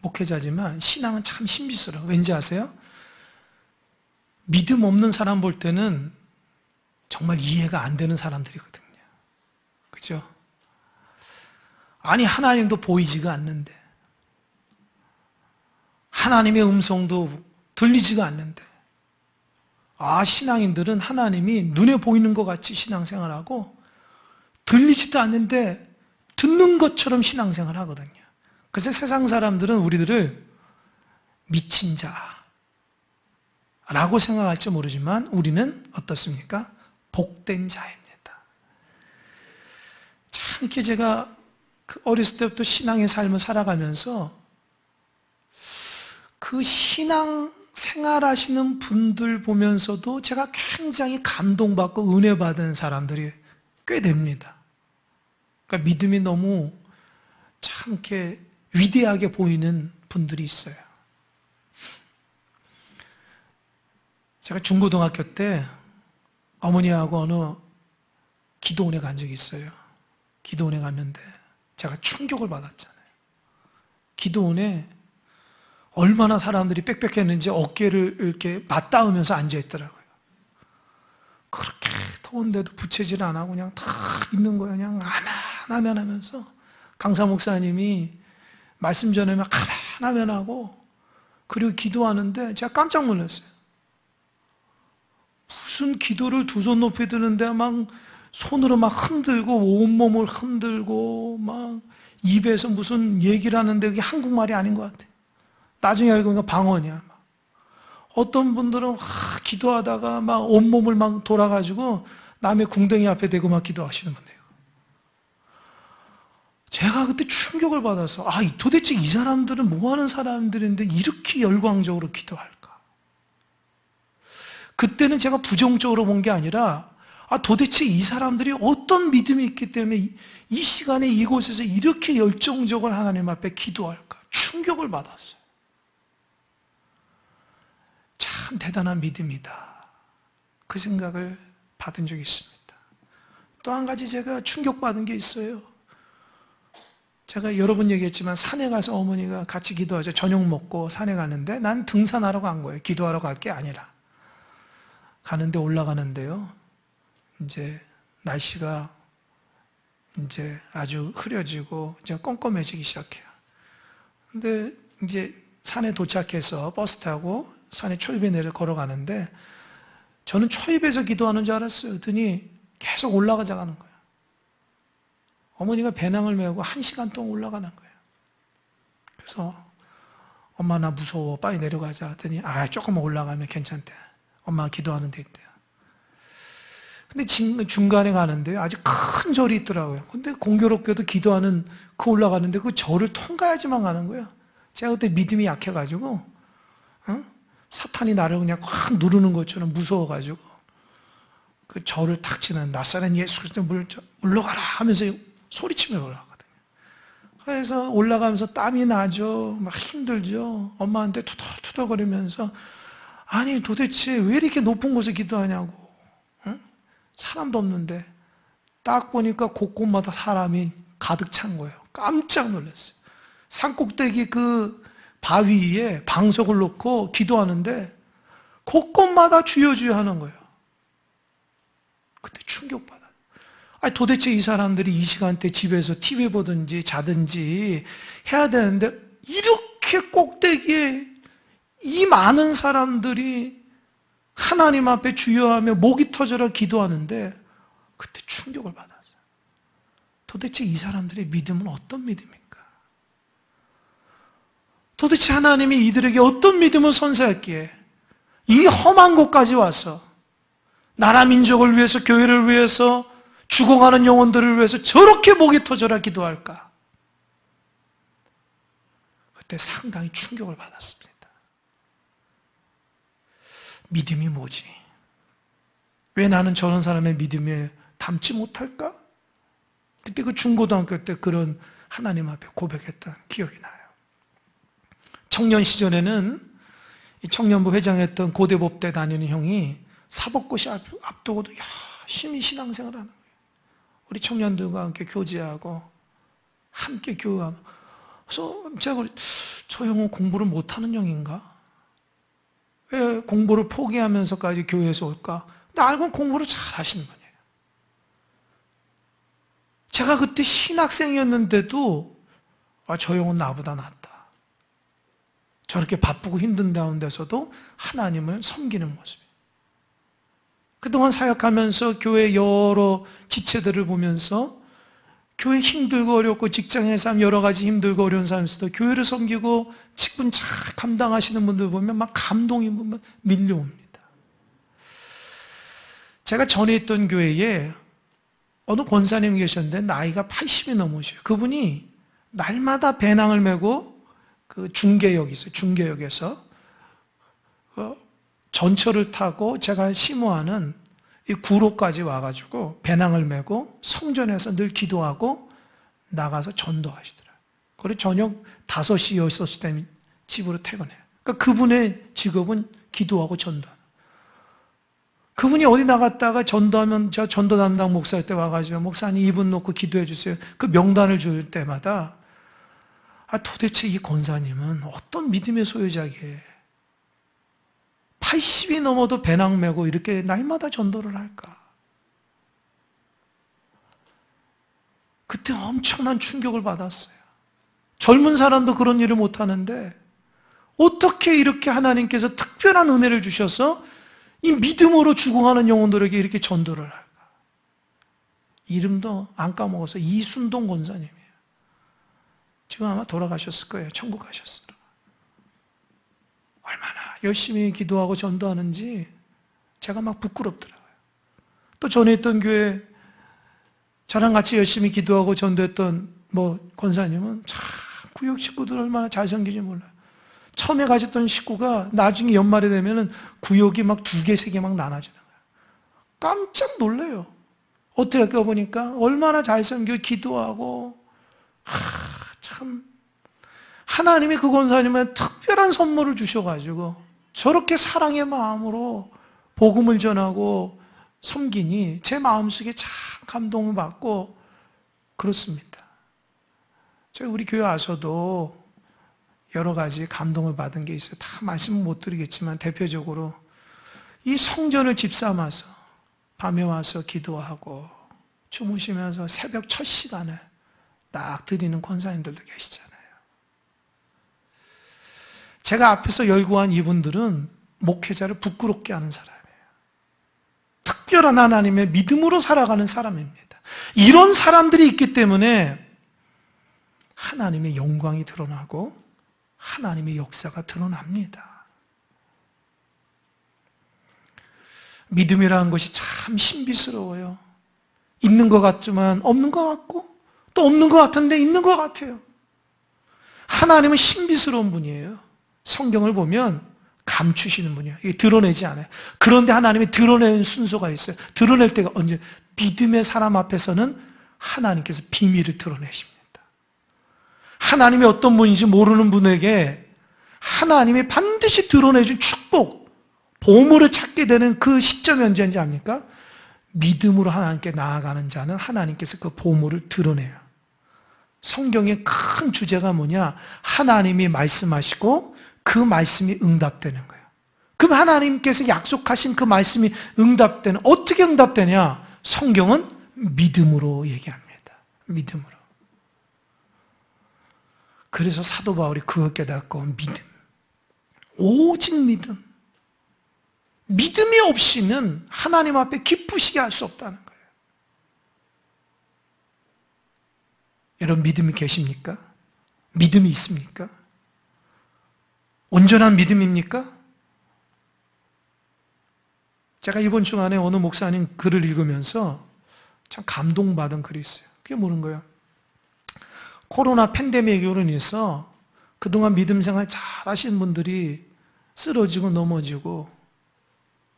목회자지만 신앙은 참 신비스러워. 왠지 아세요? 믿음 없는 사람 볼 때는 정말 이해가 안 되는 사람들이거든요. 그죠? 아니, 하나님도 보이지가 않는데, 하나님의 음성도 들리지가 않는데, 신앙인들은 하나님이 눈에 보이는 것 같이 신앙생활하고 들리지도 않는데 듣는 것처럼 신앙생활 하거든요. 그래서 세상 사람들은 우리들을 미친 자라고 생각할지 모르지만 우리는 어떻습니까? 복된 자입니다. 참 이렇게 제가 어렸을 때부터 신앙의 삶을 살아가면서 그 신앙 생활하시는 분들 보면서도 제가 굉장히 감동받고 은혜받은 사람들이 꽤 됩니다. 그러니까 믿음이 너무 참 이렇게 위대하게 보이는 분들이 있어요. 제가 중고등학교 때 어머니하고 어느 기도원에 간 적이 있어요. 기도원에 갔는데 제가 충격을 받았잖아요. 기도원에 얼마나 사람들이 빽빽했는지 어깨를 이렇게 맞닿으면서 앉아있더라고요. 그렇게 더운데도 부채질 안 하고 그냥 다 있는 거예요. 그냥 가만하면 하면서 강사 목사님이 말씀 전하면 가만하면 하고 그리고 기도하는데 제가 깜짝 놀랐어요. 무슨 기도를 두 손 높이 드는데 막 손으로 막 흔들고 온몸을 흔들고 막 입에서 무슨 얘기를 하는데 그게 한국말이 아닌 것 같아요. 나중에 알고 보니까 방언이야. 어떤 분들은 기도하다가 막 온몸을 막 돌아가지고 남의 궁뎅이 앞에 대고 막 기도하시는 분들이에요. 제가 그때 충격을 받아서 도대체 이 사람들은 뭐 하는 사람들인데 이렇게 열광적으로 기도할까? 그때는 제가 부정적으로 본 게 아니라 도대체 이 사람들이 어떤 믿음이 있기 때문에 이 시간에 이곳에서 이렇게 열정적으로 하나님 앞에 기도할까? 충격을 받았어요. 참 대단한 믿음이다. 그 생각을 받은 적이 있습니다. 또 한 가지 제가 충격받은 게 있어요. 제가 여러 번 얘기했지만 산에 가서 어머니가 같이 기도하죠. 저녁 먹고 산에 가는데 난 등산하러 간 거예요. 기도하러 갈 게 아니라. 가는데 올라가는데요. 이제 날씨가 이제 아주 흐려지고 이제 껌껌해지기 시작해요. 근데 이제 산에 도착해서 버스 타고 산에 초입에 내려 걸어가는데 저는 초입에서 기도하는 줄 알았어요. 그랬더니 계속 올라가자는 거예요. 어머니가 배낭을 메고 1시간 동안 올라가는 거예요. 그래서 엄마 나 무서워 빨리 내려가자 했더니 조금만 올라가면 괜찮대. 엄마가 기도하는 데 있대요. 근데 중간에 가는데 아주 큰 절이 있더라고요. 근데 공교롭게도 기도하는 올라가는데 그 절을 통과해야지만 가는 거예요. 제가 그때 믿음이 약해가지고 사탄이 나를 그냥 확 누르는 것처럼 무서워가지고 그 절을 탁 지나는 나사렛 예수 그리스도 물러가라 하면서 소리치며 올라가거든요. 그래서 올라가면서 땀이 나죠. 막 힘들죠. 엄마한테 투덜투덜거리면서 도대체 왜 이렇게 높은 곳에 기도하냐고. 사람도 없는데 딱 보니까 곳곳마다 사람이 가득 찬 거예요. 깜짝 놀랐어요. 산꼭대기 그 바위 위에 방석을 놓고 기도하는데 곳곳마다 주여 주여 하는 거예요. 그때 충격받아요. 도대체 이 사람들이 이 시간대 집에서 TV 보든지 자든지 해야 되는데 이렇게 꼭대기에 이 많은 사람들이 하나님 앞에 주여하며 목이 터져라 기도하는데 그때 충격을 받았어요. 도대체 이 사람들의 믿음은 어떤 믿음입니까? 도대체 하나님이 이들에게 어떤 믿음을 선사했기에 이 험한 곳까지 와서 나라 민족을 위해서 교회를 위해서 죽어가는 영혼들을 위해서 저렇게 목이 터져라 기도할까? 그때 상당히 충격을 받았습니다. 믿음이 뭐지? 왜 나는 저런 사람의 믿음에 담지 못할까? 그때 그 중고등학교 때 그런 하나님 앞에 고백했던 기억이 나요. 청년 시절에는 이 청년부 회장했던 고대법대 다니는 형이 사법고시 앞두고도 열심히 신앙생활을 하는 거예요. 우리 청년들과 함께 교제하고 함께 교회하고 그래서 제가 저 형은 공부를 못하는 형인가? 왜 공부를 포기하면서까지 교회에서 올까? 근데 알고 보면 공부를 잘 하시는 분이에요. 제가 그때 신학생이었는데도 저 형은 나보다 낫다. 저렇게 바쁘고 힘든 가운데서도 하나님을 섬기는 모습이에요. 그동안 사역하면서 교회 여러 지체들을 보면서 교회 힘들고 어렵고 직장의 삶 여러 가지 힘들고 어려운 삶에서도 교회를 섬기고 직분 잘 감당하시는 분들 보면 막 감동이 밀려옵니다. 제가 전에 있던 교회에 어느 권사님이 계셨는데 나이가 80이 넘으셔요. 그분이 날마다 배낭을 메고 그 중계역이 있어요. 중계역에서 전철을 타고 제가 심호하는 이 구로까지 와가지고 배낭을 메고 성전에서 늘 기도하고 나가서 전도하시더라고요. 그리고 저녁 5시, 6시 되면 집으로 퇴근해요. 그러니까 그분의 직업은 기도하고 전도하는. 그분이 어디 나갔다가 전도하면 저 전도 담당 목사일 때 와가지고 목사님 이분 놓고 기도해 주세요. 그 명단을 줄 때마다 도대체 이 권사님은 어떤 믿음의 소유자기에 80이 넘어도 배낭 메고 이렇게 날마다 전도를 할까? 그때 엄청난 충격을 받았어요. 젊은 사람도 그런 일을 못하는데 어떻게 이렇게 하나님께서 특별한 은혜를 주셔서 이 믿음으로 죽어가는 영혼들에게 이렇게 전도를 할까? 이름도 안 까먹어서 이순동 권사님이에요. 지금 아마 돌아가셨을 거예요. 천국 가셨어요. 얼마나 열심히 기도하고 전도하는지 제가 막 부끄럽더라고요. 또 전에 있던 교회 저랑 같이 열심히 기도하고 전도했던 권사님은 참 구역 식구들 얼마나 잘 섬기는지 몰라요. 처음에 가졌던 식구가 나중에 연말에 되면은 구역이 막 2개, 3개 막 나눠지는 거예요. 깜짝 놀래요. 어떻게 할까 보니까 얼마나 잘 섬기고 기도하고 참 하나님이 그 권사님은 특별한 선물을 주셔가지고 저렇게 사랑의 마음으로 복음을 전하고 섬기니 제 마음속에 참 감동을 받고 그렇습니다. 제가 우리 교회 와서도 여러 가지 감동을 받은 게 있어요. 다 말씀은 못 드리겠지만 대표적으로 이 성전을 집삼아서 밤에 와서 기도하고 주무시면서 새벽 첫 시간에 딱 드리는 권사님들도 계시잖아요. 제가 앞에서 열거한 이분들은 목회자를 부끄럽게 하는 사람이에요. 특별한 하나님의 믿음으로 살아가는 사람입니다. 이런 사람들이 있기 때문에 하나님의 영광이 드러나고 하나님의 역사가 드러납니다. 믿음이라는 것이 참 신비스러워요. 있는 것 같지만 없는 것 같고 또 없는 것 같은데 있는 것 같아요. 하나님은 신비스러운 분이에요. 성경을 보면 감추시는 분이에요. 이게 드러내지 않아요. 그런데 하나님이 드러내는 순서가 있어요. 드러낼 때가 언제? 믿음의 사람 앞에서는 하나님께서 비밀을 드러내십니다. 하나님이 어떤 분인지 모르는 분에게 하나님이 반드시 드러내준 축복, 보물을 찾게 되는 그 시점이 언제인지 압니까? 믿음으로 하나님께 나아가는 자는 하나님께서 그 보물을 드러내요. 성경의 큰 주제가 뭐냐? 하나님이 말씀하시고 그 말씀이 응답되는 거예요. 그럼 하나님께서 약속하신 그 말씀이 응답되는, 어떻게 응답되냐? 성경은 믿음으로 얘기합니다. 믿음으로. 그래서 사도 바울이 그걸 깨닫고 믿음, 오직 믿음. 믿음이 없이는 하나님 앞에 기쁘시게 할 수 없다는 거예요. 여러분 믿음이 계십니까? 믿음이 있습니까? 온전한 믿음입니까? 제가 이번 주간에 어느 목사님 글을 읽으면서 참 감동받은 글이 있어요. 그게 뭐는 거예요? 코로나 팬데믹으로 인해서 그동안 믿음 생활 잘 하신 분들이 쓰러지고 넘어지고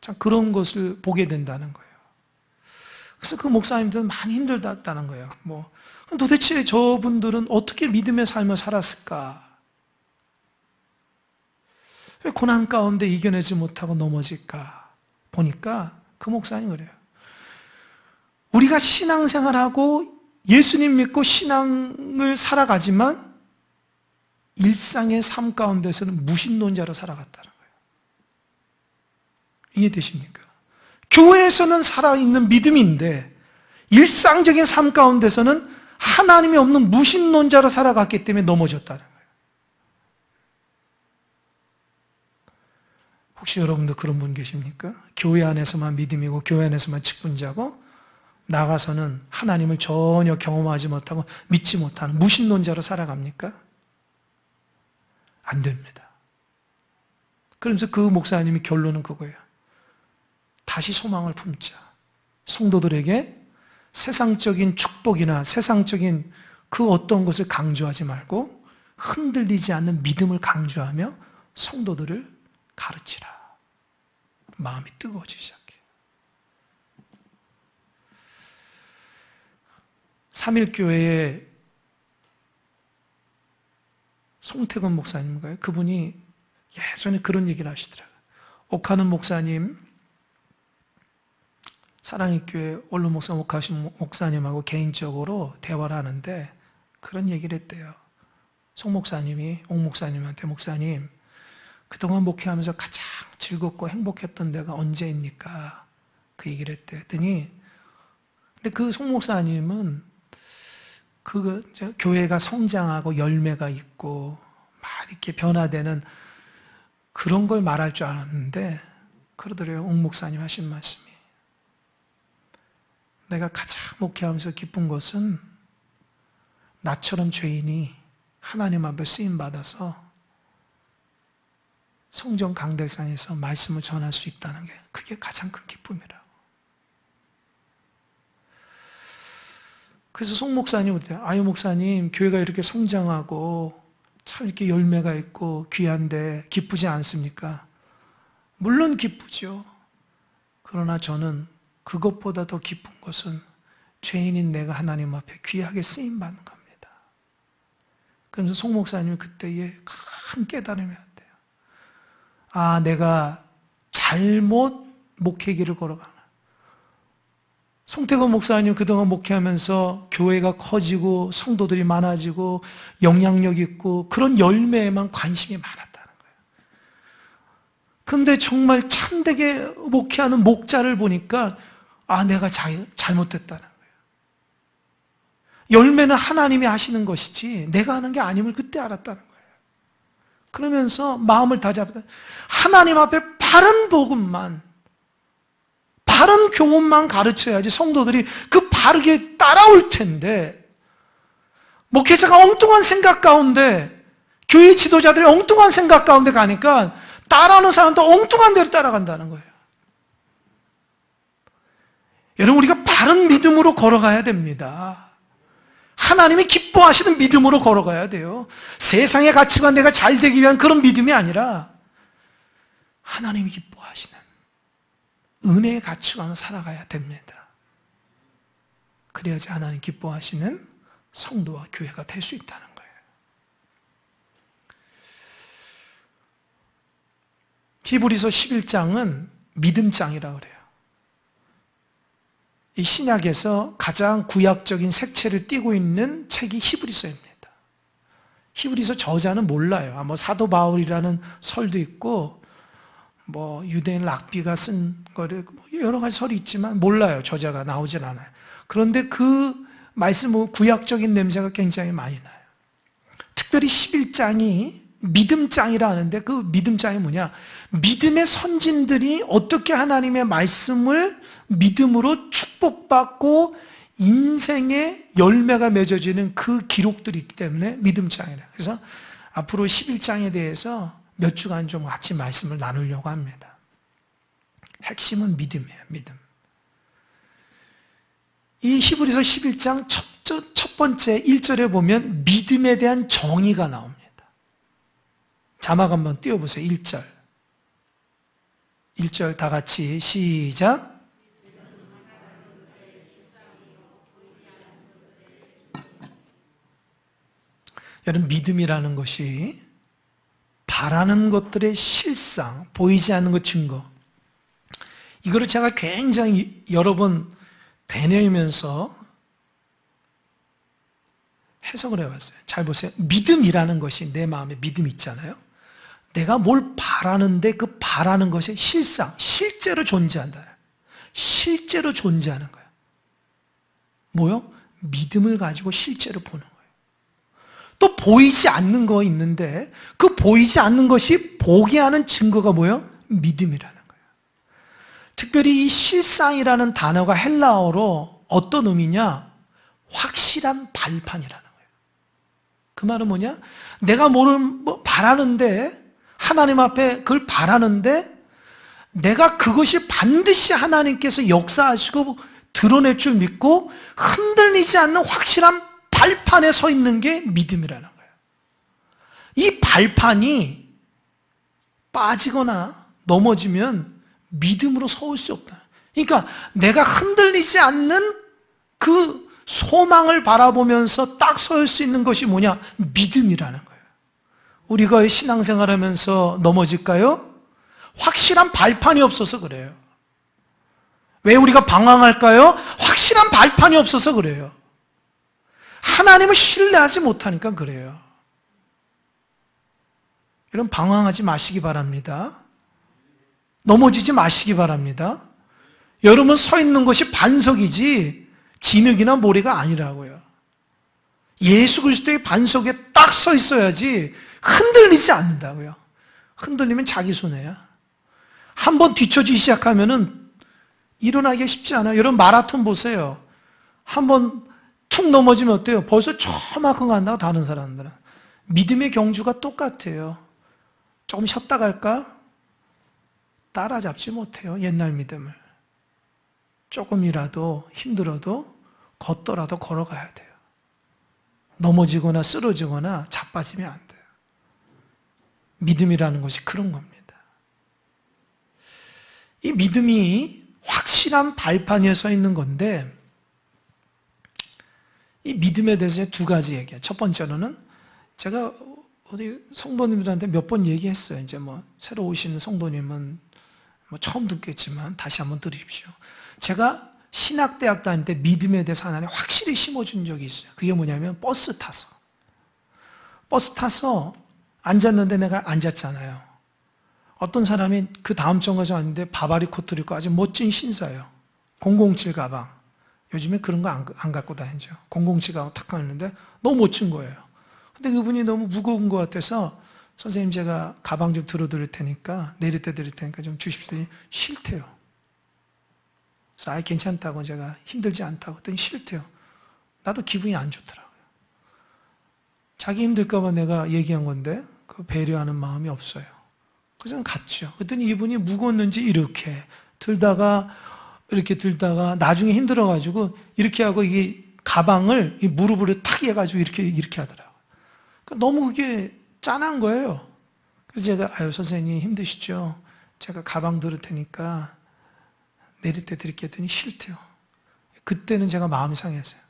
참 그런 것을 보게 된다는 거예요. 그래서 그 목사님들은 많이 힘들다는 거예요. 도대체 저분들은 어떻게 믿음의 삶을 살았을까? 왜 고난 가운데 이겨내지 못하고 넘어질까? 보니까 그 목사님 그래요. 우리가 신앙생활하고 예수님 믿고 신앙을 살아가지만 일상의 삶 가운데서는 무신론자로 살아갔다는 거예요. 이해되십니까? 교회에서는 살아있는 믿음인데 일상적인 삶 가운데서는 하나님이 없는 무신론자로 살아갔기 때문에 넘어졌다는 거예요. 혹시 여러분도 그런 분 계십니까? 교회 안에서만 믿음이고 교회 안에서만 직분자고 나가서는 하나님을 전혀 경험하지 못하고 믿지 못하는 무신론자로 살아갑니까? 안 됩니다. 그러면서 그 목사님이 결론은 그거예요. 다시 소망을 품자. 성도들에게 세상적인 축복이나 세상적인 그 어떤 것을 강조하지 말고 흔들리지 않는 믿음을 강조하며 성도들을 가르치라. 마음이 뜨거워지기 시작해요. 3.1교회에 송태근 목사님인가요? 그분이 예전에 그런 얘기를 하시더라고요. 옥하는 목사님, 사랑의 교회 원로 목사 옥하신 목사님하고 개인적으로 대화를 하는데 그런 얘기를 했대요. 송 목사님이 옥 목사님한테 목사님, 그동안 목회하면서 가장 즐겁고 행복했던 데가 언제입니까? 그 얘기를 했대요. 했더니 근데 그 송 목사님은 교회가 성장하고 열매가 있고 막 이렇게 변화되는 그런 걸 말할 줄 알았는데 그러더래요. 옥 목사님 하신 말씀이 내가 가장 목회하면서 기쁜 것은 나처럼 죄인이 하나님 앞에 쓰임받아서 성전 강대상에서 말씀을 전할 수 있다는 게 그게 가장 큰 기쁨이라고. 그래서 송 목사님한테 아유 목사님 교회가 이렇게 성장하고 참 이렇게 열매가 있고 귀한데 기쁘지 않습니까? 물론 기쁘죠. 그러나 저는 그것보다 더 기쁜 것은 죄인인 내가 하나님 앞에 귀하게 쓰임받는 겁니다. 그러면서 송 목사님이 그때에 큰 깨달음이 왔대요. 아, 내가 잘못 목회길을 걸어가나. 송태근 목사님 그동안 목회하면서 교회가 커지고 성도들이 많아지고 영향력 있고 그런 열매에만 관심이 많았다는 거예요. 그런데 정말 참되게 목회하는 목자를 보니까 아, 내가 잘못됐다는 거예요. 열매는 하나님이 하시는 것이지 내가 하는 게 아님을 그때 알았다는 거예요. 그러면서 마음을 다잡았다. 하나님 앞에 바른 복음만 바른 교훈만 가르쳐야지 성도들이 그 바르게 따라올 텐데 목회자가 엉뚱한 생각 가운데 교회 지도자들이 엉뚱한 생각 가운데 가니까 따라오는 사람도 엉뚱한 대로 따라간다는 거예요. 여러분 우리가 바른 믿음으로 걸어가야 됩니다. 하나님이 기뻐하시는 믿음으로 걸어가야 돼요. 세상의 가치관 내가 잘 되기 위한 그런 믿음이 아니라 하나님이 기뻐하시는 은혜의 가치관으로 살아가야 됩니다. 그래야지 하나님 기뻐하시는 성도와 교회가 될 수 있다는 거예요. 히브리서 11장은 믿음장이라고 그래요. 이 신약에서 가장 구약적인 색채를 띠고 있는 책이 히브리서입니다. 히브리서 저자는 몰라요. 뭐 사도 바울이라는 설도 있고 뭐 유대인 락비가 쓴 거를 여러 가지 설이 있지만 몰라요. 저자가 나오질 않아요. 그런데 그 말씀은 구약적인 냄새가 굉장히 많이 나요. 특별히 11장이 믿음장이라 하는데 그 믿음장이 뭐냐? 믿음의 선진들이 어떻게 하나님의 말씀을 믿음으로 축복받고 인생의 열매가 맺어지는 그 기록들이 있기 때문에 믿음장이래요. 그래서 앞으로 11장에 대해서 몇 주간 좀 같이 말씀을 나누려고 합니다. 핵심은 믿음이에요. 믿음. 이 히브리서 11장 첫 번째 1절에 보면 믿음에 대한 정의가 나옵니다. 자막 한번 띄워보세요. 1절. 1절 다 같이 시작. 여러분 믿음이라는 것이 바라는 것들의 실상, 보이지 않는 것 증거. 이거를 제가 굉장히 여러 번 되뇌면서 해석을 해봤어요. 잘 보세요. 믿음이라는 것이 내 마음에 믿음이 있잖아요. 내가 뭘 바라는데 그 바라는 것이 실제로 존재한다. 실제로 존재하는 거예요. 뭐요? 믿음을 가지고 실제로 보는 거예요. 또 보이지 않는 거 있는데 그 보이지 않는 것이 보게 하는 증거가 뭐예요? 믿음이라는 거예요. 특별히 이 실상이라는 단어가 헬라어로 어떤 의미냐? 확실한 발판이라는 거예요. 그 말은 뭐냐? 내가 바라는데 하나님 앞에 그걸 바라는데 내가 그것이 반드시 하나님께서 역사하시고 드러낼 줄 믿고 흔들리지 않는 확실한 발판에 서 있는 게 믿음이라는 거예요. 이 발판이 빠지거나 넘어지면 믿음으로 서올 수 없다. 그러니까 내가 흔들리지 않는 그 소망을 바라보면서 딱 설 수 있는 것이 뭐냐? 믿음이라는 거예요. 우리가 신앙생활하면서 넘어질까요? 확실한 발판이 없어서 그래요. 왜 우리가 방황할까요? 확실한 발판이 없어서 그래요. 하나님을 신뢰하지 못하니까 그래요. 여러분 방황하지 마시기 바랍니다. 넘어지지 마시기 바랍니다. 여러분 서 있는 것이 반석이지 진흙이나 모래가 아니라고요. 예수 그리스도의 반석에 딱 서 있어야지 흔들리지 않는다고요. 흔들리면 자기 손해야. 한번 뒤처지기 시작하면은 일어나기가 쉽지 않아요. 여러분 마라톤 보세요. 한번 툭 넘어지면 어때요? 벌써 저만큼 간다고 다른 사람들은. 믿음의 경주가 똑같아요. 조금 쉬었다 갈까? 따라잡지 못해요. 옛날 믿음을. 조금이라도 힘들어도 걷더라도 걸어가야 돼요. 넘어지거나 쓰러지거나 자빠지면 안 돼요. 믿음이라는 것이 그런 겁니다. 이 믿음이 확실한 발판 위에 서 있는 건데 이 믿음에 대해서 두 가지 얘기해요. 첫 번째로는 제가 어디 성도님들한테 몇 번 얘기했어요. 이제 새로 오시는 성도님은 처음 듣겠지만 다시 한번 들으십시오. 제가 신학대학 다닐 때 믿음에 대해서 하나님 확실히 심어준 적이 있어요. 그게 뭐냐면 버스 타서 앉았는데 내가 앉았잖아요. 어떤 사람이 그 다음 정거장 왔는데 바바리 코트를 입고 아주 멋진 신사예요. 007 가방. 요즘에 그런 거 안 갖고 다니죠. 007 가방 탁 가는데 너무 멋진 거예요. 근데 그분이 너무 무거운 것 같아서 선생님 제가 가방 좀 들어드릴 테니까 내릴 때 드릴 테니까 좀 주십시오. 싫대요. 그래서 괜찮다고 제가 힘들지 않다고 했더니 싫대요. 나도 기분이 안 좋더라고요. 자기 힘들까 봐 내가 얘기한 건데 그 배려하는 마음이 없어요. 그래서 갔죠. 그랬더니 이분이 무거웠는지 이렇게 들다가 나중에 힘들어가지고 이렇게 하고 이게 가방을 이 무릎으로 탁 해가지고 이렇게 하더라고요. 그러니까 너무 그게 짠한 거예요. 그래서 제가 선생님 힘드시죠? 제가 가방 들을 테니까 내릴 때 드릴게요 했더니 싫대요. 그때는 제가 마음이 상했어요.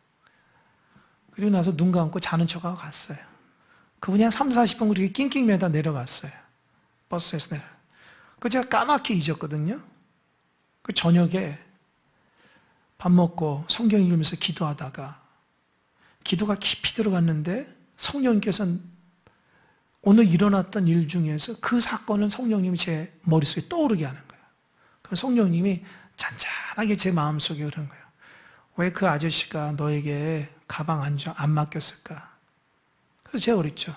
그리고 나서 눈 감고 자는 척하고 갔어요. 그분이 한 3, 40분 그렇게 낑낑매다 내려갔어요. 버스에서 내려. 그 제가 까맣게 잊었거든요. 그 저녁에 밥 먹고 성경 읽으면서 기도하다가 기도가 깊이 들어갔는데 성령님께서 오늘 일어났던 일 중에서 그 사건을 성령님이 제 머릿속에 떠오르게 하는 거예요. 그럼 성령님이 잔잔하게 제 마음속에 흐르는 거예요. 왜 그 아저씨가 너에게 가방 안 맡겼을까? 그래서 제가 그랬죠.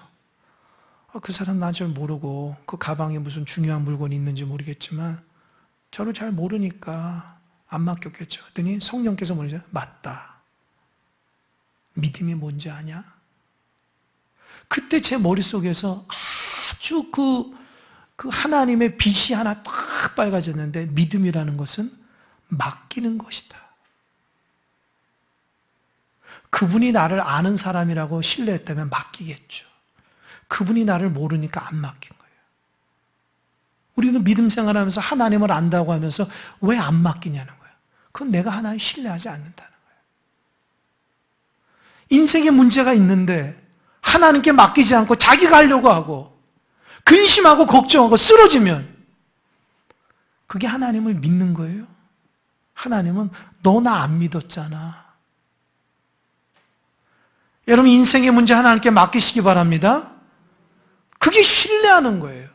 그 사람 나 잘 모르고 그 가방에 무슨 중요한 물건이 있는지 모르겠지만 저를 잘 모르니까 안 맡겼겠죠. 그랬더니 성령께서 뭐죠? 맞다. 믿음이 뭔지 아냐? 그때 제 머릿속에서 아주 그 하나님의 빛이 하나 딱 빨개졌는데 믿음이라는 것은 맡기는 것이다. 그분이 나를 아는 사람이라고 신뢰했다면 맡기겠죠. 그분이 나를 모르니까 안 맡긴 거예요. 우리는 믿음 생활하면서 하나님을 안다고 하면서 왜 안 맡기냐는 거예요. 그건 내가 하나님 신뢰하지 않는다는 거예요. 인생에 문제가 있는데 하나님께 맡기지 않고 자기가 하려고 하고 근심하고 걱정하고 쓰러지면 그게 하나님을 믿는 거예요. 하나님은 너 나 안 믿었잖아. 여러분 인생의 문제 하나님께 맡기시기 바랍니다. 그게 신뢰하는 거예요.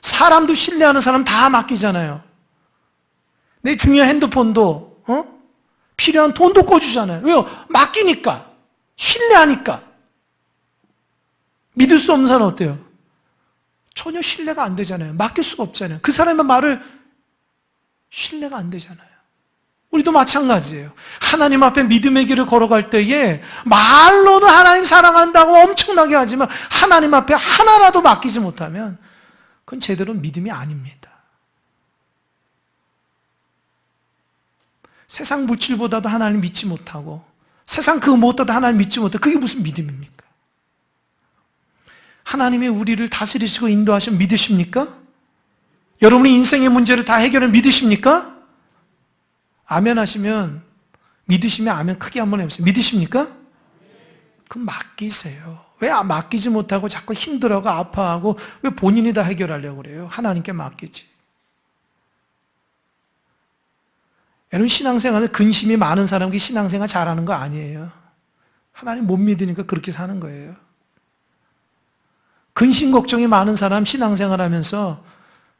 사람도 신뢰하는 사람 다 맡기잖아요. 내 중요한 핸드폰도 필요한 돈도 꿔주잖아요. 왜요? 맡기니까. 신뢰하니까. 믿을 수 없는 사람은 어때요? 전혀 신뢰가 안 되잖아요. 맡길 수가 없잖아요. 그 사람의 말을 신뢰가 안 되잖아요. 우리도 마찬가지예요. 하나님 앞에 믿음의 길을 걸어갈 때에 말로는 하나님 사랑한다고 엄청나게 하지만 하나님 앞에 하나라도 맡기지 못하면 그건 제대로 믿음이 아닙니다. 세상 물질보다도 하나님 믿지 못하고 세상 그 무엇보다도 하나님 믿지 못하고 그게 무슨 믿음입니까? 하나님이 우리를 다스리시고 인도하시면 믿으십니까? 여러분이 인생의 문제를 다 해결을 믿으십니까? 아멘 하시면, 믿으시면 아멘 크게 한번 해보세요. 믿으십니까? 그럼 맡기세요. 왜 맡기지 못하고 자꾸 힘들어하고 아파하고 왜 본인이 다 해결하려고 그래요? 하나님께 맡기지. 여러분 신앙생활에 근심이 많은 사람이 신앙생활 잘하는 거 아니에요. 하나님 못 믿으니까 그렇게 사는 거예요. 근심 걱정이 많은 사람 신앙생활 하면서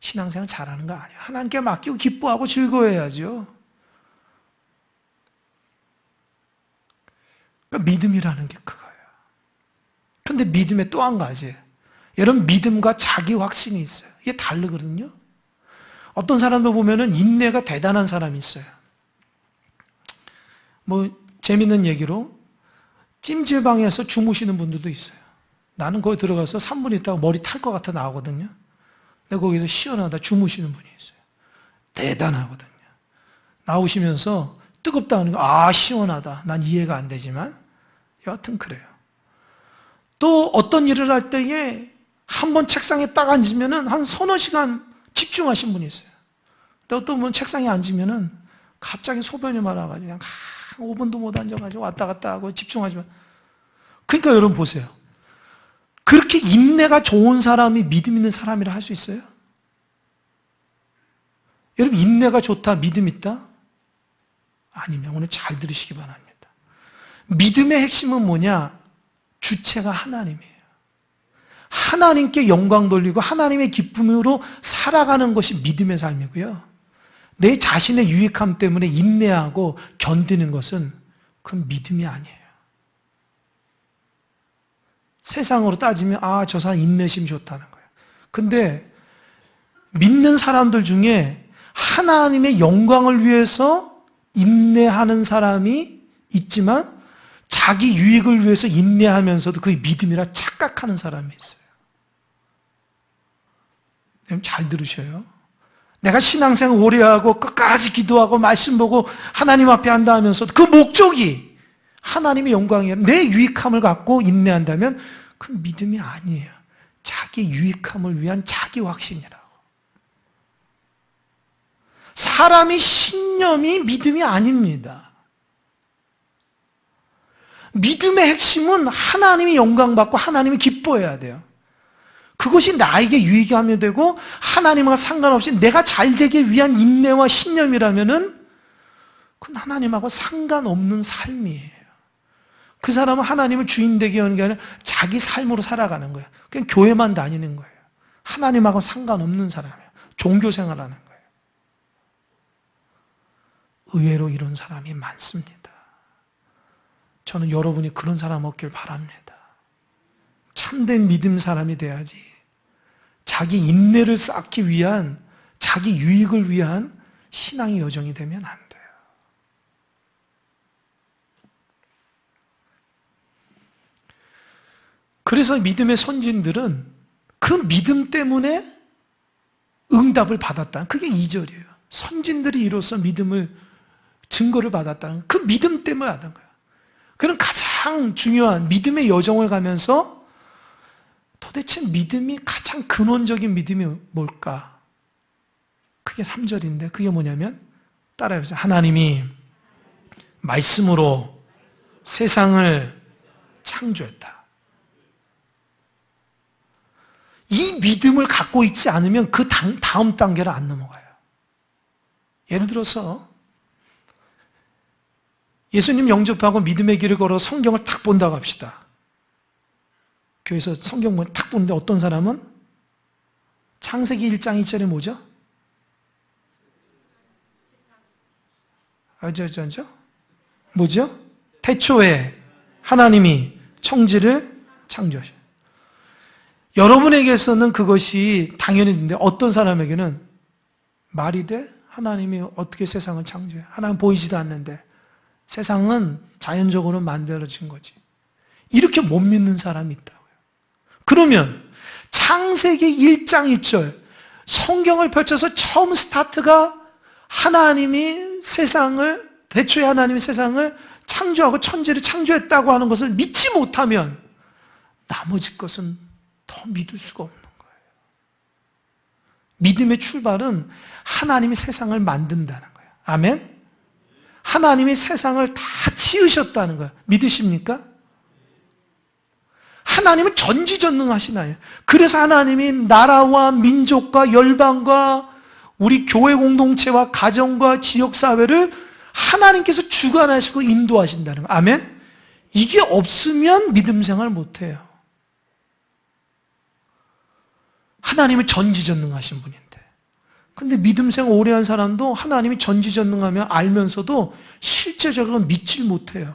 신앙생활 잘하는 거 아니에요. 하나님께 맡기고 기뻐하고 즐거워해야죠. 그러니까 믿음이라는 게 그거예요. 그런데 믿음에 또 한 가지, 여러분 믿음과 자기 확신이 있어요. 이게 다르거든요. 어떤 사람도 보면은 인내가 대단한 사람이 있어요. 재밌는 얘기로 찜질방에서 주무시는 분들도 있어요. 나는 거기 들어가서 3분 있다가 머리 탈 것 같아 나오거든요. 근데 거기서 시원하다 주무시는 분이 있어요. 대단하거든요. 나오시면서 뜨겁다 하는 거, 시원하다. 난 이해가 안 되지만 여하튼 그래요. 또 어떤 일을 할 때에 한번 책상에 딱 앉으면은 한 서너 시간 집중하신 분이 있어요. 또 어떤 분은 책상에 앉으면은 갑자기 소변이 말아가지고 그냥 5분도 못 앉아가지고 왔다 갔다 하고 집중하지만. 그러니까 여러분 보세요. 그렇게 인내가 좋은 사람이 믿음 있는 사람이라 할 수 있어요? 여러분 인내가 좋다, 믿음 있다? 아니면 오늘 잘 들으시기 바랍니다. 믿음의 핵심은 뭐냐? 주체가 하나님이에요. 하나님께 영광 돌리고 하나님의 기쁨으로 살아가는 것이 믿음의 삶이고요. 내 자신의 유익함 때문에 인내하고 견디는 것은 그건 믿음이 아니에요. 세상으로 따지면 저 사람 인내심 좋다는 거예요. 근데 믿는 사람들 중에 하나님의 영광을 위해서 인내하는 사람이 있지만 자기 유익을 위해서 인내하면서도 그게 믿음이라 착각하는 사람이 있어요. 여러분 잘 들으셔요. 내가 신앙생활 오래 하고 끝까지 기도하고 말씀 보고 하나님 앞에 한다 하면서도 그 목적이 하나님의 영광이에요. 내 유익함을 갖고 인내한다면 그건 믿음이 아니에요. 자기 유익함을 위한 자기 확신이라고. 사람이 신념이 믿음이 아닙니다. 믿음의 핵심은 하나님이 영광받고 하나님이 기뻐해야 돼요. 그것이 나에게 유익이 하면 되고 하나님과 상관없이 내가 잘되기 위한 인내와 신념이라면은 그건 하나님하고 상관없는 삶이에요. 그 사람은 하나님을 주인 되게 하는 게 아니라 자기 삶으로 살아가는 거예요. 그냥 교회만 다니는 거예요. 하나님하고 상관없는 사람이에요. 종교 생활하는 거예요. 의외로 이런 사람이 많습니다. 저는 여러분이 그런 사람 없길 바랍니다. 참된 믿음 사람이 돼야지. 자기 인내를 쌓기 위한, 자기 유익을 위한 신앙의 여정이 되면 안 돼요. 그래서 믿음의 선진들은 그 믿음 때문에 응답을 받았다. 그게 2절이에요. 선진들이 이로써 믿음을 증거를 받았다는 그 믿음 때문에 받은 거예요. 그런 가장 중요한 믿음의 여정을 가면서 도대체 믿음이 가장 근원적인 믿음이 뭘까? 그게 3절인데 그게 뭐냐면 따라해보세요. 하나님이 말씀으로 세상을 창조했다. 이 믿음을 갖고 있지 않으면 그 다음 단계를 안 넘어가요. 예를 들어서 예수님 영접하고 믿음의 길을 걸어 성경을 탁 본다고 합시다. 교회에서 성경을 탁 보는데 어떤 사람은 창세기 1장 2절에 뭐죠? 뭐죠? 태초에 하나님이 천지를 창조하셨어요. 여러분에게서는 그것이 당연해진데 어떤 사람에게는 말이 돼? 하나님이 어떻게 세상을 창조해? 하나님 보이지도 않는데 세상은 자연적으로 만들어진 거지. 이렇게 못 믿는 사람이 있다고요. 그러면 창세기 1장 2절 성경을 펼쳐서 처음 스타트가 하나님이 세상을 대초에 하나님이 세상을 창조하고 천지를 창조했다고 하는 것을 믿지 못하면 나머지 것은 더 믿을 수가 없는 거예요. 믿음의 출발은 하나님이 세상을 만든다는 거예요. 아멘? 하나님이 세상을 다 지으셨다는 거예요. 믿으십니까? 하나님은 전지전능하시나요? 그래서 하나님이 나라와 민족과 열방과 우리 교회 공동체와 가정과 지역사회를 하나님께서 주관하시고 인도하신다는 거예요. 아멘? 이게 없으면 믿음 생활 못해요. 하나님은 전지전능하신 분인데. 근데 믿음 생활 오래 한 사람도 하나님이 전지전능하며 알면서도 실제적으로 믿질 못해요.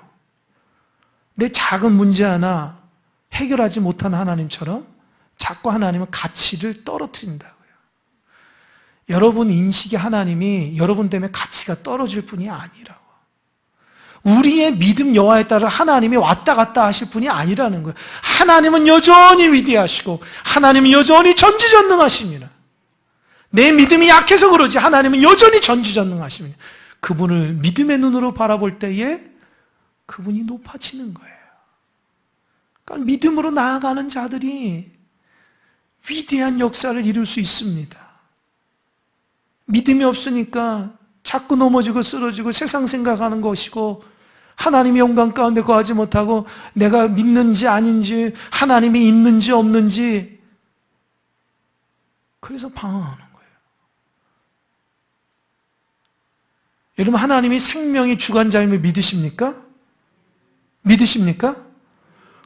내 작은 문제 하나 해결하지 못한 하나님처럼 자꾸 하나님은 가치를 떨어뜨린다고요. 여러분 인식의 하나님이 여러분 때문에 가치가 떨어질 뿐이 아니라고. 우리의 믿음 여하에 따라 하나님이 왔다 갔다 하실 분이 아니라는 거예요. 하나님은 여전히 위대하시고 하나님은 여전히 전지전능하십니다. 내 믿음이 약해서 그러지 하나님은 여전히 전지전능하십니다. 그분을 믿음의 눈으로 바라볼 때에 그분이 높아지는 거예요. 그러니까 믿음으로 나아가는 자들이 위대한 역사를 이룰 수 있습니다. 믿음이 없으니까 자꾸 넘어지고 쓰러지고 세상 생각하는 것이고 하나님의 영광 가운데 거하지 못하고 내가 믿는지 아닌지 하나님이 있는지 없는지 그래서 방황하는 거예요. 여러분 하나님이 생명의 주관자임을 믿으십니까? 믿으십니까?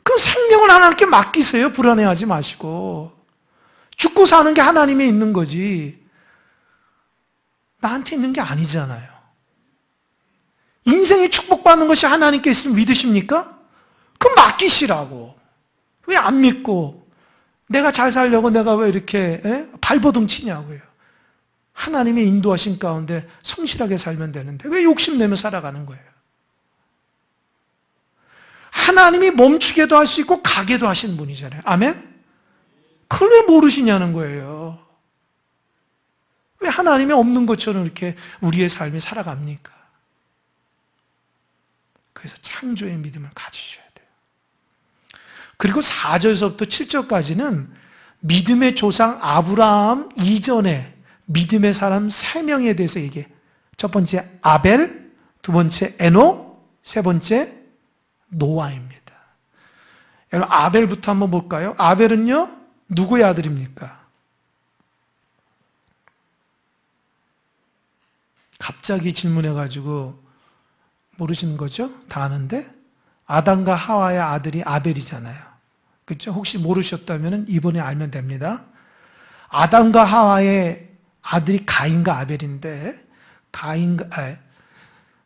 그럼 생명을 하나님께 맡기세요. 불안해하지 마시고. 죽고 사는 게 하나님에 있는 거지 나한테 있는 게 아니잖아요. 인생에 축복받는 것이 하나님께 있으면 믿으십니까? 그럼 맡기시라고. 왜 안 믿고 내가 잘 살려고 내가 왜 이렇게 발버둥 치냐고요. 하나님의 인도하신 가운데 성실하게 살면 되는데 왜 욕심내며 살아가는 거예요? 하나님이 멈추게도 할 수 있고 가게도 하신 분이잖아요. 아멘? 그걸 왜 모르시냐는 거예요. 왜 하나님이 없는 것처럼 이렇게 우리의 삶이 살아갑니까? 그래서 창조의 믿음을 가지셔야 돼요. 그리고 4절에서부터 7절까지는 믿음의 조상 아브라함 이전에 믿음의 사람 3명에 대해서 얘기해요. 첫 번째 아벨, 두 번째 에녹, 세 번째 노아입니다. 여러분 아벨부터 한번 볼까요? 아벨은요 누구의 아들입니까? 갑자기 질문해가지고 모르시는 거죠? 다 아는데 아담과 하와의 아들이 아벨이잖아요. 그렇죠? 혹시 모르셨다면 이번에 알면 됩니다. 아담과 하와의 아들이 가인과 아벨인데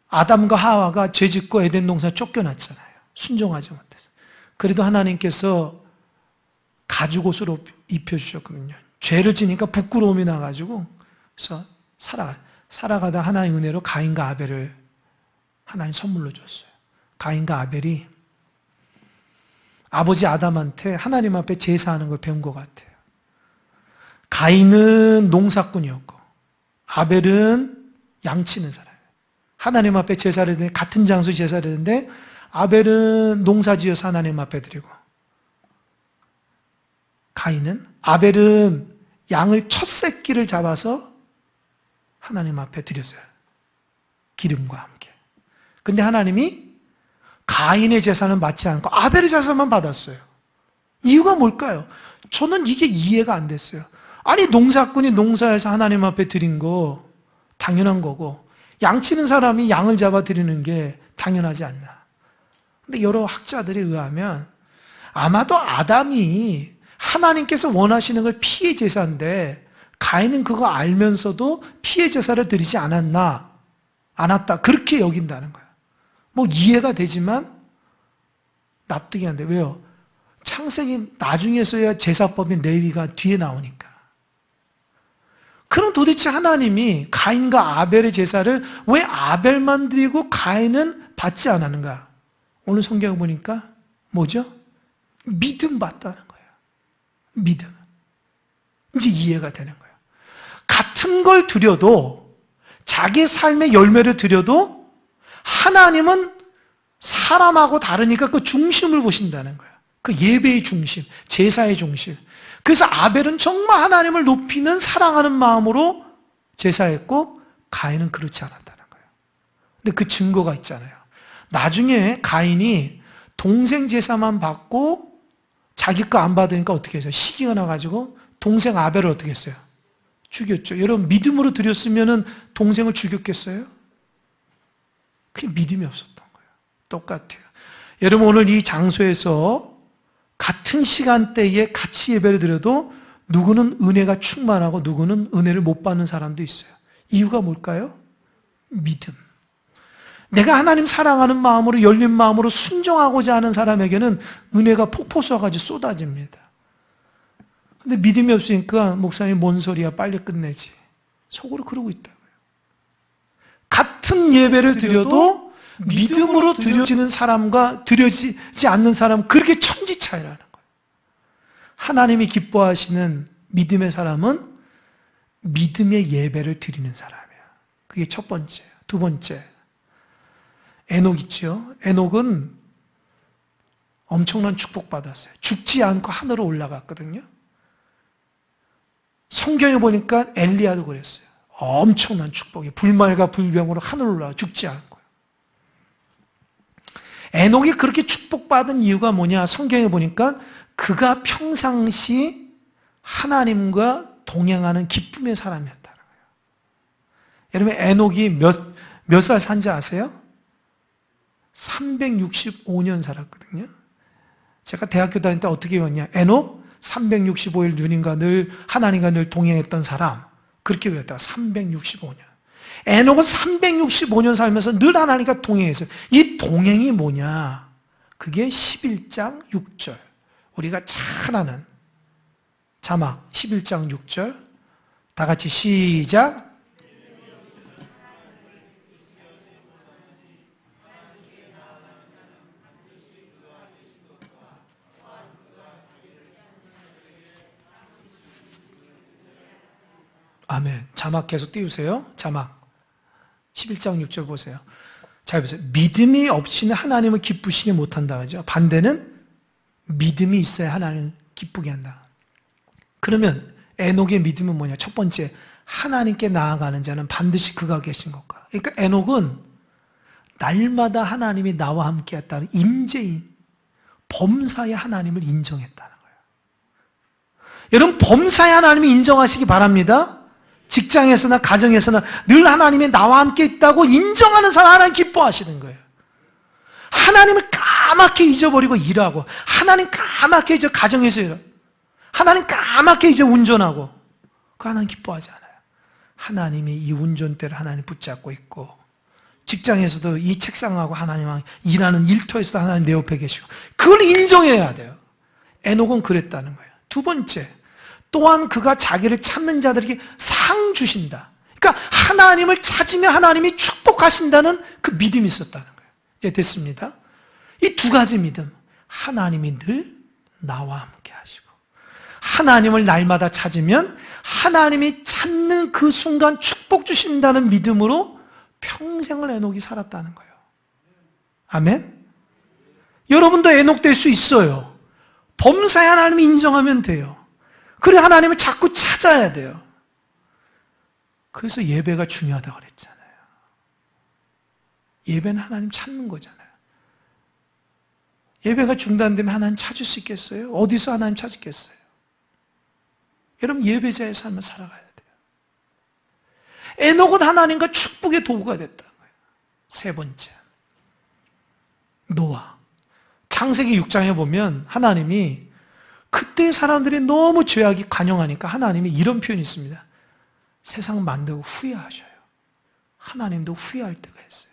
아담과 하와가 죄짓고 에덴 동산 쫓겨났잖아요. 순종하지 못해서. 그래도 하나님께서 가죽옷으로 입혀주셨거든요. 죄를 지니까 부끄러움이 나가지고 그래서 살아가다 하나님의 은혜로 가인과 아벨을 하나님 선물로 줬어요. 가인과 아벨이 아버지 아담한테 하나님 앞에 제사하는 걸 배운 것 같아요. 가인은 농사꾼이었고 아벨은 양치는 사람이에요. 하나님 앞에 제사를 드는데 같은 장소에 제사를 드는데 아벨은 농사지어서 하나님 앞에 드리고 아벨은 양을 첫 새끼를 잡아서 하나님 앞에 드렸어요. 기름과 함께. 근데 하나님이 가인의 제사는 받지 않고 아벨의 제사만 받았어요. 이유가 뭘까요? 저는 이게 이해가 안 됐어요. 아니 농사꾼이 농사에서 하나님 앞에 드린 거 당연한 거고 양치는 사람이 양을 잡아 드리는 게 당연하지 않나. 근데 여러 학자들에 의하면 아마도 아담이 하나님께서 원하시는 걸 피해 제사인데 가인은 그거 알면서도 피해 제사를 드리지 않았다. 그렇게 여긴다는 거야. 뭐 이해가 되지만 납득이 안 돼. 왜요? 창세기 나중에서야 제사법인 레위가 뒤에 나오니까. 그럼 도대체 하나님이 가인과 아벨의 제사를 왜 아벨만 드리고 가인은 받지 않았는가? 오늘 성경을 보니까 뭐죠? 믿음 받다는 거예요. 믿음. 이제 이해가 되는 거예요. 같은 걸 드려도 자기 삶의 열매를 드려도 하나님은 사람하고 다르니까 그 중심을 보신다는 거예요. 그 예배의 중심, 제사의 중심. 그래서 아벨은 정말 하나님을 높이는 사랑하는 마음으로 제사했고 가인은 그렇지 않았다는 거예요. 근데 그 증거가 있잖아요. 나중에 가인이 동생 제사만 받고 자기 거 안 받으니까 어떻게 했어요? 시기가 나가지고 동생 아벨을 어떻게 했어요? 죽였죠. 여러분 믿음으로 드렸으면 동생을 죽였겠어요? 그게 믿음이 없었던 거예요. 똑같아요. 여러분 오늘 이 장소에서 같은 시간대에 같이 예배를 드려도 누구는 은혜가 충만하고 누구는 은혜를 못 받는 사람도 있어요. 이유가 뭘까요? 믿음. 내가 하나님 사랑하는 마음으로 열린 마음으로 순종하고자 하는 사람에게는 은혜가 폭포 쏘가지고 쏟아집니다. 근데 믿음이 없으니까 목사님 뭔 소리야 빨리 끝내지. 속으로 그러고 있다고요. 같은 예배를 드려도 믿음으로 드려지는 사람과 드려지지 않는 사람은 그렇게 천지 차이라는 거예요. 하나님이 기뻐하시는 믿음의 사람은 믿음의 예배를 드리는 사람이에요. 그게 첫 번째예요. 두 번째, 에녹 있죠. 에녹은 엄청난 축복받았어요. 죽지 않고 하늘로 올라갔거든요. 성경에 보니까 엘리야도 그랬어요. 엄청난 축복이 불말과 불병으로 하늘로 올라가 죽지 않고요. 에녹이 그렇게 축복받은 이유가 뭐냐? 성경에 보니까 그가 평상시 하나님과 동행하는 기쁨의 사람이었다는 거예요. 여러분 에녹이 몇 살 산지 아세요? 365년 살았거든요. 제가 대학교 다닐 때 어떻게 외웠냐? 에녹 365일 하나님과 늘 동행했던 사람. 그렇게 외웠다가 365년. 에녹은 365년 살면서 늘 하나님과 동행했어요. 이 동행이 뭐냐? 그게 11장 6절. 우리가 잘 아는 자막 11장 6절. 다 같이 시작. 아멘. 자막 계속 띄우세요. 자막. 11장 6절 보세요. 잘 보세요. 믿음이 없이는 하나님을 기쁘시게 못한다 하죠. 반대는 믿음이 있어야 하나님을 기쁘게 한다. 그러면 에녹의 믿음은 뭐냐? 첫 번째, 하나님께 나아가는 자는 반드시 그가 계신 것과. 그러니까 에녹은 날마다 하나님이 나와 함께 했다는 임재인, 범사의 하나님을 인정했다는 거예요. 여러분 범사의 하나님을 인정하시기 바랍니다. 직장에서나 가정에서나 늘 하나님이 나와 함께 있다고 인정하는 사람 하나님 기뻐하시는 거예요. 하나님을 까맣게 잊어버리고 일하고 하나님 까맣게 이제 가정에서 일하고 하나님 까맣게 이제 운전하고 그 하나님 기뻐하지 않아요. 하나님이 이 운전대를 하나님 붙잡고 있고 직장에서도 이 책상하고 하나님과 일하는 일터에서도 하나님 내 옆에 계시고 그걸 인정해야 돼요. 에녹은 그랬다는 거예요. 두 번째, 또한 그가 자기를 찾는 자들에게 상 주신다. 그러니까 하나님을 찾으면 하나님이 축복하신다는 그 믿음이 있었다는 거예요. 이제 됐습니다. 이 두 가지 믿음. 하나님이 늘 나와 함께 하시고 하나님을 날마다 찾으면 하나님이 찾는 그 순간 축복 주신다는 믿음으로 평생을 에녹이 살았다는 거예요. 아멘? 여러분도 에녹 될 수 있어요. 범사에 하나님이 인정하면 돼요. 그래 하나님을 자꾸 찾아야 돼요. 그래서 예배가 중요하다고 그랬잖아요. 예배는 하나님 찾는 거잖아요. 예배가 중단되면 하나님 찾을 수 있겠어요? 어디서 하나님 찾겠어요? 여러분 예배자의 삶을 살아가야 돼요. 에녹은 하나님과 축복의 도구가 됐다는 거예요. 세 번째, 노아. 창세기 6장에 보면 하나님이 그때 사람들이 너무 죄악이 관영하니까 하나님이 이런 표현이 있습니다. 세상 만들고 후회하셔요. 하나님도 후회할 때가 있어요.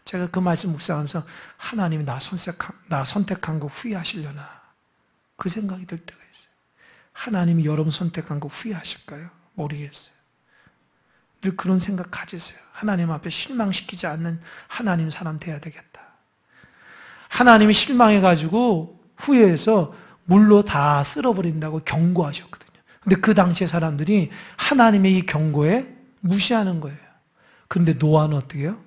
제가 그 말씀 묵상하면서 하나님이 나 선택한 거 후회하시려나 그 생각이 들 때가 있어요. 하나님이 여러분 선택한 거 후회하실까요? 모르겠어요. 늘 그런 생각 가지세요. 하나님 앞에 실망시키지 않는 하나님 사람 돼야 되겠다. 하나님이 실망해가지고 후회해서 물로 다 쓸어버린다고 경고하셨거든요. 근데 그 당시에 사람들이 하나님의 이 경고에 무시하는 거예요. 그런데 노아는 어떻게 해요?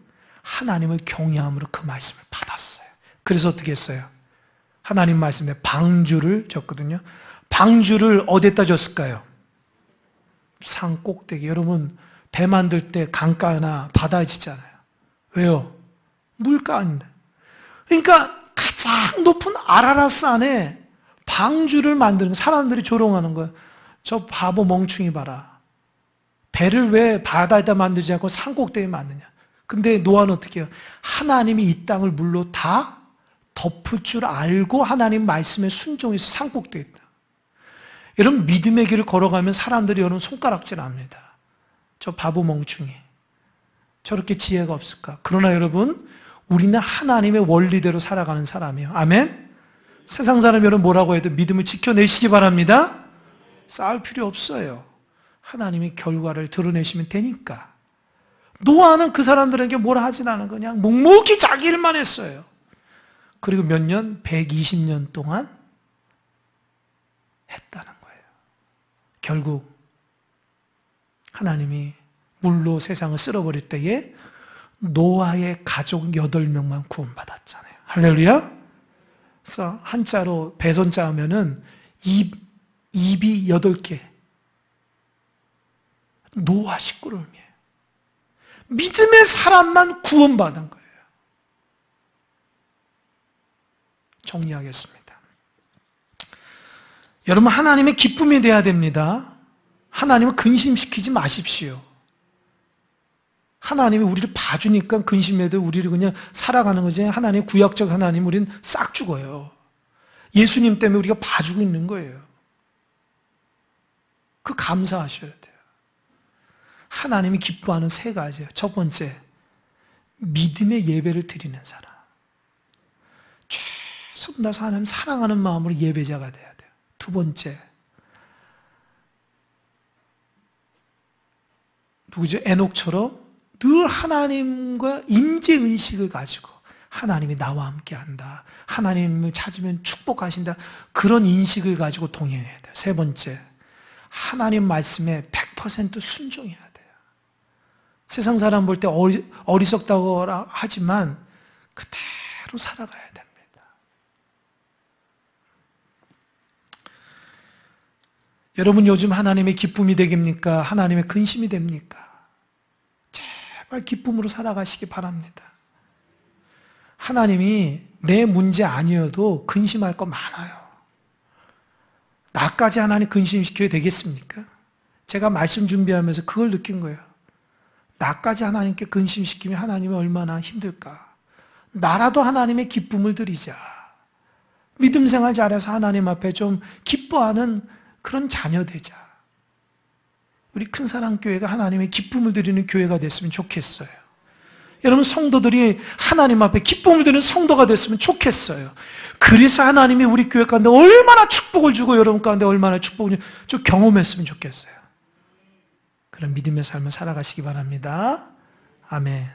하나님을 경외함으로 그 말씀을 받았어요. 그래서 어떻게 했어요? 하나님 말씀에 방주를 졌거든요. 방주를 어디에다 졌을까요? 산 꼭대기. 여러분 배 만들 때 강가나 바다에 짓잖아요. 왜요? 물가 아닌데. 그러니까 가장 높은 아라라산에 방주를 만드는 사람들이 조롱하는 거예요. 저 바보 멍충이 봐라. 배를 왜 바다에다 만들지 않고 산 꼭대기에 만드냐. 근데 노아는 어떻게 해요? 하나님이 이 땅을 물로 다 덮을 줄 알고 하나님 말씀에 순종해서 산 꼭대기에 있다. 여러분 믿음의 길을 걸어가면 사람들이 여러분 손가락질 합니다. 저 바보 멍충이. 저렇게 지혜가 없을까? 그러나 여러분 우리는 하나님의 원리대로 살아가는 사람이에요. 아멘? 세상 사람 여러분 뭐라고 해도 믿음을 지켜내시기 바랍니다. 싸울 필요 없어요. 하나님이 결과를 드러내시면 되니까. 노아는 그 사람들에게 뭐라 하진 않은 거 그냥 묵묵히 자기 일만 했어요. 그리고 몇 년? 120년 동안 했다는 거예요. 결국 하나님이 물로 세상을 쓸어버릴 때에 노아의 가족 8명만 구원받았잖아요. 할렐루야? 그래서 한자로 배선자 하면은 입이 8개. 노아 식구를 의미해요. 믿음의 사람만 구원받은 거예요. 정리하겠습니다. 여러분 하나님의 기쁨이 돼야 됩니다. 하나님을 근심시키지 마십시오. 하나님이 우리를 봐주니까 근심해도 우리를 그냥 살아가는 거지. 하나님의 구약적 하나님 우리는 싹 죽어요. 예수님 때문에 우리가 봐주고 있는 거예요. 그 감사하셔야 돼요. 하나님이 기뻐하는 3가지예요. 첫 번째, 믿음의 예배를 드리는 사람. 최선을 다해서 하나님 사랑하는 마음으로 예배자가 돼야 돼요. 두 번째, 누구죠? 에녹처럼 늘 하나님과 임재의식을 가지고 하나님이 나와 함께 한다. 하나님을 찾으면 축복하신다. 그런 인식을 가지고 동행해야 돼요. 세 번째, 하나님 말씀에 100% 순종해야 돼요. 세상 사람 볼 때 어리석다고 하지만 그대로 살아가야 됩니다. 여러분 요즘 하나님의 기쁨이 되겠습니까? 하나님의 근심이 됩니까? 제발 기쁨으로 살아가시기 바랍니다. 하나님이 내 문제 아니어도 근심할 거 많아요. 나까지 하나님 근심시켜야 되겠습니까? 제가 말씀 준비하면서 그걸 느낀 거예요. 나까지 하나님께 근심시키면 하나님이 얼마나 힘들까? 나라도 하나님의 기쁨을 드리자. 믿음 생활 잘해서 하나님 앞에 좀 기뻐하는 그런 자녀 되자. 우리 큰사랑교회가 하나님의 기쁨을 드리는 교회가 됐으면 좋겠어요. 여러분 성도들이 하나님 앞에 기쁨을 드리는 성도가 됐으면 좋겠어요. 그래서 하나님이 우리 교회 가운데 얼마나 축복을 주고 여러분 가운데 얼마나 축복을 좀 경험했으면 좋겠어요. 그런 믿음의 삶을 살아가시기 바랍니다. 아멘.